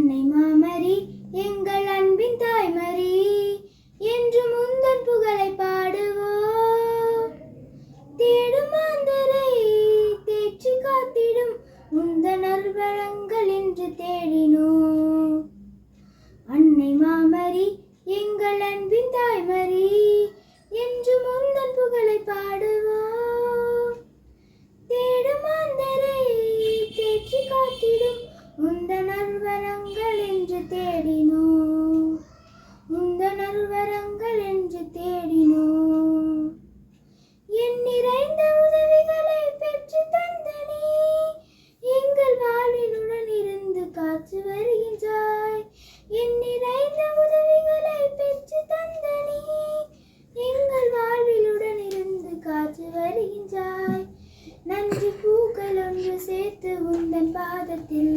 அன்னை மாமரி எங்கள் அன்பின் தாய்மரி என்று முந்தன் புகழை பாடுவோம். தேடும் மாந்தரை தேற்றி காத்திடும் முந்தன் அருள்வளங்கள் என்று தேடினோம். அன்னை மாமரி எங்கள் அன்பின் தாய்மரி என்று முந்தன் புகழை பாடுவோம். தேடும் மாந்தரை தேற்றி காத்திடும் முந்தன் அருள்வளங்கள் என்று தேடினோம். முந்தன் அருள்வளங்கள் என்று தேடினோம். என் நிறைந்த உதவிகளை பெற்று தந்த நீ எங்கள் வாழ்வினுடன் இருந்து காத்து வருகின்றாய். என் நிறைந்த உதவிகளை பெற்று தந்த நீ எங்கள் வாழ்விலுடன் இருந்து காத்து வருகின்றாய். நன்றி பூக்கள் ஒன்று சேர்த்து உந்தன் பாதத்தில்